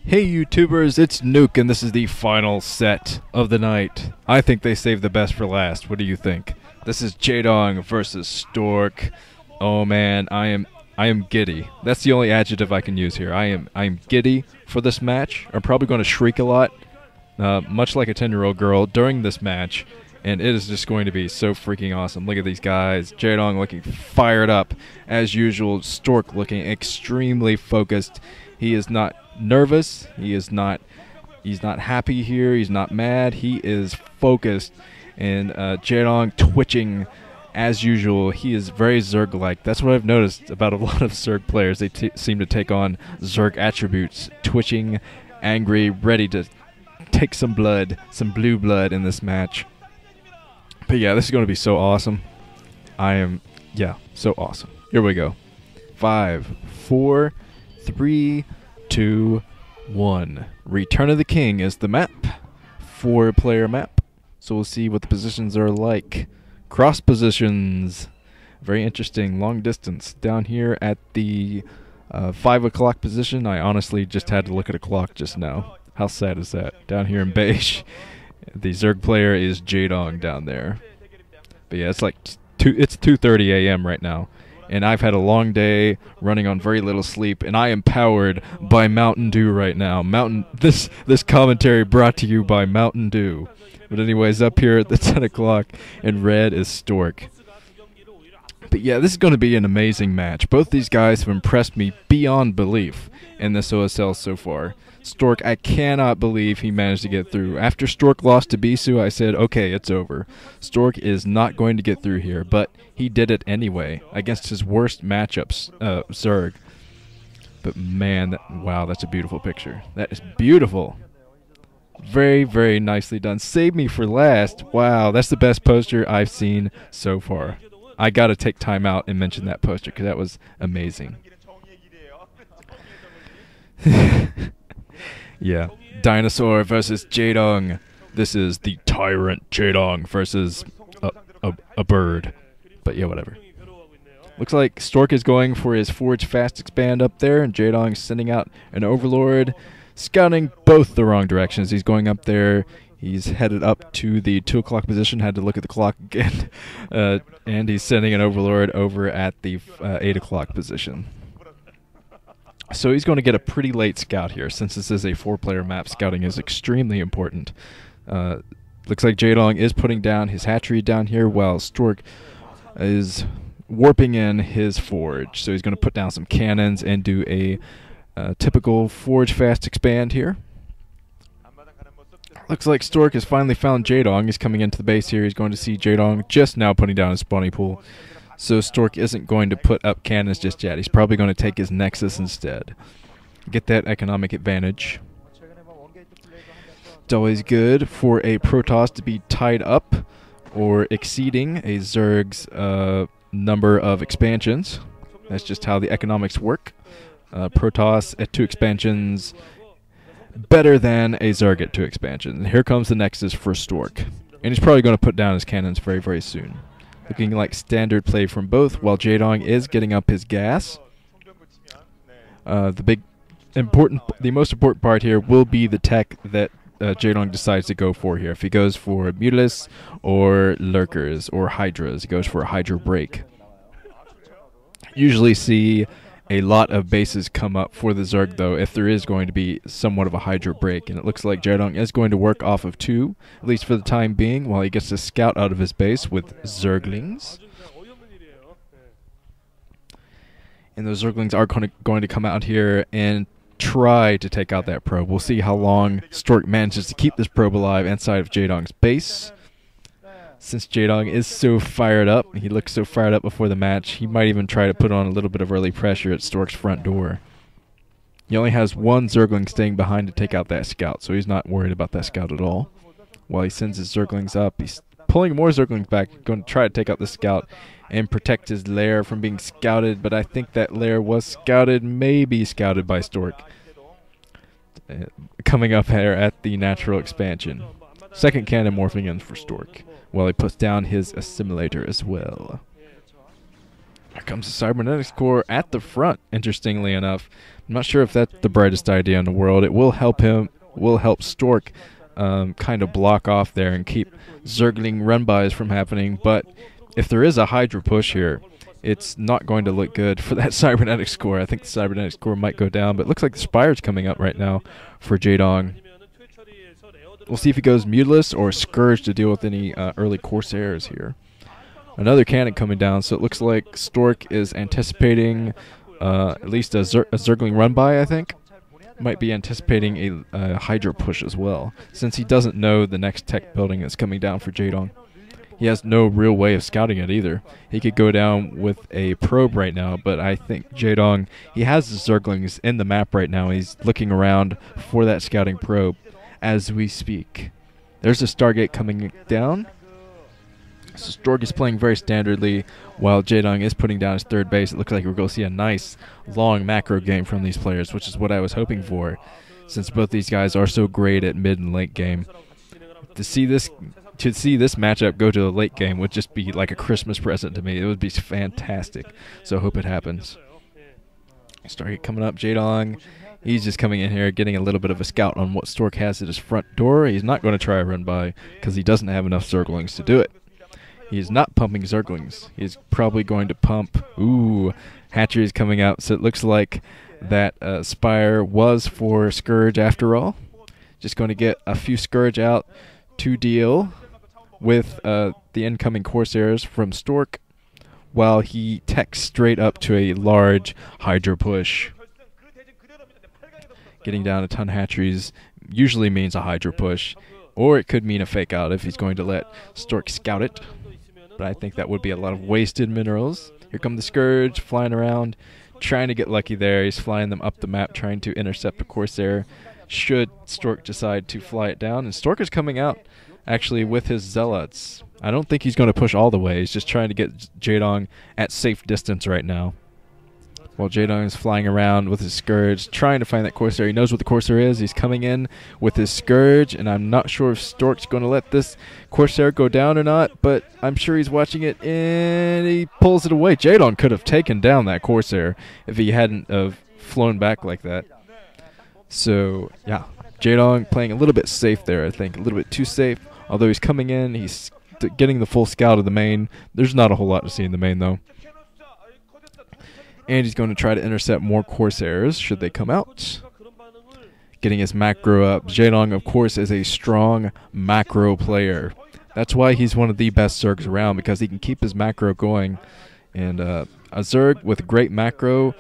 Hey YouTubers, it's Nuke and this is the final set of the night. I think they saved the best for last. What do you think? This is Jaedong versus Stork. Oh man, I am giddy. That's the only adjective I can use here. I am giddy for this match. I'm probably going to shriek a lot, much like a 10-year-old girl during this match, and it is just going to be so freaking awesome. Look at these guys. Jaedong looking fired up as usual. Stork looking extremely focused. He is not nervous. He's not happy here. He's not mad. He is focused. And Jaedong twitching as usual. He is very Zerg-like. That's what I've noticed about a lot of Zerg players. They seem to take on Zerg attributes. Twitching, angry, ready to take some blood, some blue blood in this match. But yeah, this is going to be so awesome. So awesome. Here we go. 5, 4, 3, 2, 1. Return of the King is the map. 4-player map. So we'll see what the positions are like. Cross positions. Very interesting. Long distance. Down here at the 5 o'clock position. I honestly just had to look at a clock just now. How sad is that? Down here in Beige. The Zerg player is Jaedong down there. But yeah, it's like it's 2:30 a.m. right now. And I've had a long day running on very little sleep, and I am powered by Mountain Dew right now. This commentary brought to you by Mountain Dew. But anyways, up here at the 10 o'clock in red is Stork. But yeah, this is going to be an amazing match. Both these guys have impressed me beyond belief in this OSL so far. Stork, I cannot believe he managed to get through. After Stork lost to Bisu, I said, okay, it's over. Stork is not going to get through here, but he did it anyway against his worst matchups, Zerg. But man, wow, that's a beautiful picture. That is beautiful. Very, very nicely done. Save me for last. Wow, that's the best poster I've seen so far. I got to take time out and mention that poster because that was amazing. Yeah, Dinosaur versus Jaedong. This is the Tyrant Jaedong versus a bird. But yeah, whatever. Looks like Stork is going for his Forge Fast Expand up there, and Jaedong is sending out an Overlord, scouting both the wrong directions. He's going up there. He's headed up to the 2 o'clock position. Had to look at the clock again. And he's sending an Overlord over at the 8 o'clock position. So he's going to get a pretty late scout here. Since this is a 4-player map, scouting is extremely important. Looks like Jaedong is putting down his hatchery down here, while Stork is warping in his forge. So he's going to put down some cannons and do a typical Forge Fast Expand here. Looks like Stork has finally found Jaedong. He's coming into the base here. He's going to see Jaedong just now putting down his spawning pool. So Stork isn't going to put up cannons just yet. He's probably going to take his Nexus instead. Get that economic advantage. It's always good for a Protoss to be tied up or exceeding a Zerg's number of expansions. That's just how the economics work. Protoss at 2 expansions better than a Zerg at 2 expansions. And here comes the Nexus for Stork. And he's probably going to put down his cannons very, very soon. Looking like standard play from both, while Jaedong is getting up his gas. The most important part here will be the tech that Jaedong decides to go for here. If he goes for Mutalisk or Lurkers or Hydras, he goes for a Hydra break. Usually see a lot of bases come up for the Zerg, though, if there is going to be somewhat of a Hydra break. And it looks like Jaedong is going to work off of 2, at least for the time being, while he gets to scout out of his base with Zerglings. And those Zerglings are going to come out here and try to take out that probe. We'll see how long Stork manages to keep this probe alive inside of Jaedong's base. Since Jaedong is so fired up, he looked so fired up before the match, he might even try to put on a little bit of early pressure at Stork's front door. He only has 1 Zergling staying behind to take out that scout, so he's not worried about that scout at all. While he sends his Zerglings up, he's pulling more Zerglings back, going to try to take out the scout and protect his lair from being scouted, but I think that lair was scouted, maybe scouted by Stork. Coming up here at the natural expansion. Second cannon morphing in for Stork, while he puts down his assimilator as well. Here comes the Cybernetics Core at the front, interestingly enough. I'm not sure if that's the brightest idea in the world. It will help Stork kind of block off there and keep Zergling run-bys from happening. But if there is a Hydra push here, it's not going to look good for that Cybernetics Core. I think the Cybernetics Core might go down, but it looks like the Spire's coming up right now for Jaedong. We'll see if he goes Mutilus or Scourge to deal with any early Corsairs here. Another cannon coming down, so it looks like Stork is anticipating at least a Zergling run-by, I think. Might be anticipating a Hydra push as well, since he doesn't know the next tech building that's coming down for Jaedong. He has no real way of scouting it either. He could go down with a probe right now, but I think Jaedong, he has the Zerglings in the map right now. He's looking around for that scouting probe as we speak. There's a Stargate coming down. So Stork is playing very standardly while Jaedong is putting down his third base. It looks like we're going to see a nice long macro game from these players, which is what I was hoping for, since both these guys are so great at mid and late game. To see this matchup go to the late game would just be like a Christmas present to me. It would be fantastic. So I hope it happens. Stargate coming up. Jaedong, he's just coming in here getting a little bit of a scout on what Stork has at his front door. He's not going to try a run by because he doesn't have enough Zerglings to do it. He's not pumping Zerglings. He's probably going to pump... Ooh, Hatchery is coming out. So it looks like that Spire was for Scourge after all. Just going to get a few Scourge out to deal with the incoming Corsairs from Stork while he techs straight up to a large Hydra push. Getting down a ton of hatcheries usually means a Hydra push, or it could mean a fake out if he's going to let Stork scout it. But I think that would be a lot of wasted minerals. Here come the Scourge flying around, trying to get lucky there. He's flying them up the map, trying to intercept a Corsair should Stork decide to fly it down. And Stork is coming out actually with his Zealots. I don't think he's going to push all the way. He's just trying to get Jaedong at safe distance right now. While Jaedong is flying around with his Scourge, trying to find that Corsair. He knows what the Corsair is. He's coming in with his Scourge, and I'm not sure if Stork's going to let this Corsair go down or not, but I'm sure he's watching it, and he pulls it away. Jaedong could have taken down that Corsair if he hadn't have flown back like that. So, yeah, Jaedong playing a little bit safe there, I think. A little bit too safe. Although he's coming in, he's getting the full scout of the main. There's not a whole lot to see in the main, though. And he's going to try to intercept more Corsairs should they come out. Getting his macro up. Jaedong, of course, is a strong macro player. That's why he's one of the best Zergs around, because he can keep his macro going. And a Zerg with great macro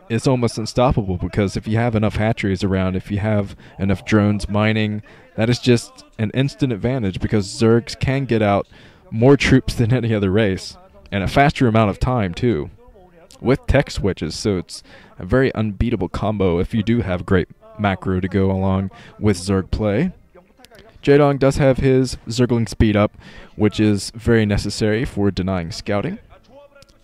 is almost unstoppable, because if you have enough hatcheries around, if you have enough drones mining, that is just an instant advantage, because Zergs can get out more troops than any other race, and a faster amount of time, too, with tech switches. So it's a very unbeatable combo if you do have great macro to go along with Zerg play. Jaedong does have his Zergling speed up, which is very necessary for denying scouting.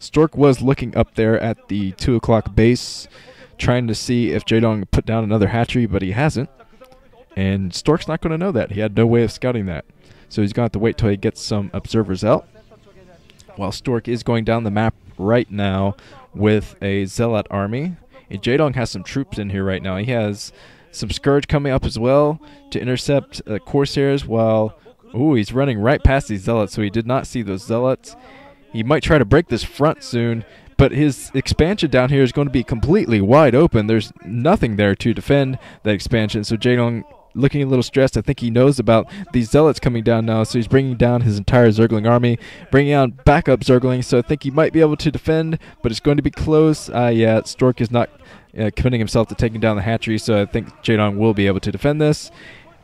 Stork was looking up there at the 2 o'clock base, trying to see if Jaedong put down another hatchery, but he hasn't. And Stork's not going to know that. He had no way of scouting that. So he's going to have to wait till he gets some observers out. While Stork is going down the map right now with a Zealot army. And Jaedong has some troops in here right now. He has some Scourge coming up as well to intercept Corsairs while... Ooh, he's running right past these Zealots, so he did not see those Zealots. He might try to break this front soon, but his expansion down here is going to be completely wide open. There's nothing there to defend that expansion, so Jaedong looking a little stressed. I think he knows about these Zealots coming down now, so he's bringing down his entire Zergling army, bringing on backup Zerglings, so I think he might be able to defend, but it's going to be close. Yeah, Stork is not committing himself to taking down the hatchery, so I think Jaedong will be able to defend this.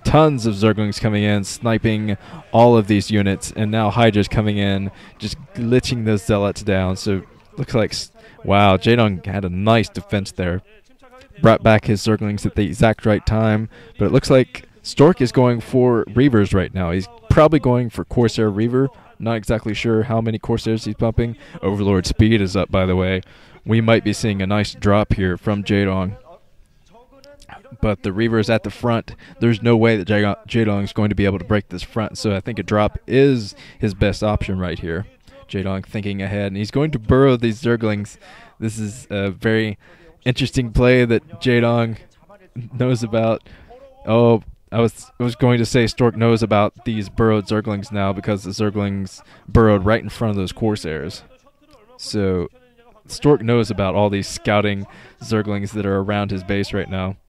Tons of Zerglings coming in, sniping all of these units, and now Hydra's coming in, just glitching those Zealots down. So looks like, wow, Jaedong had a nice defense there. Brought back his Zerglings at the exact right time, but it looks like Stork is going for Reavers right now. He's probably going for Corsair Reaver. Not exactly sure how many Corsairs he's pumping. Overlord speed is up, by the way. We might be seeing a nice drop here from Jaedong. But the Reaver is at the front. There's no way that Jaedong is going to be able to break this front, so I think a drop is his best option right here Jaedong thinking ahead, and he's going to burrow these Zerglings. This is a very interesting play that Jaedong knows about. Oh, I was going to say Stork knows about these burrowed Zerglings now because the Zerglings burrowed right in front of those Corsairs. So Stork knows about all these scouting Zerglings that are around his base right now.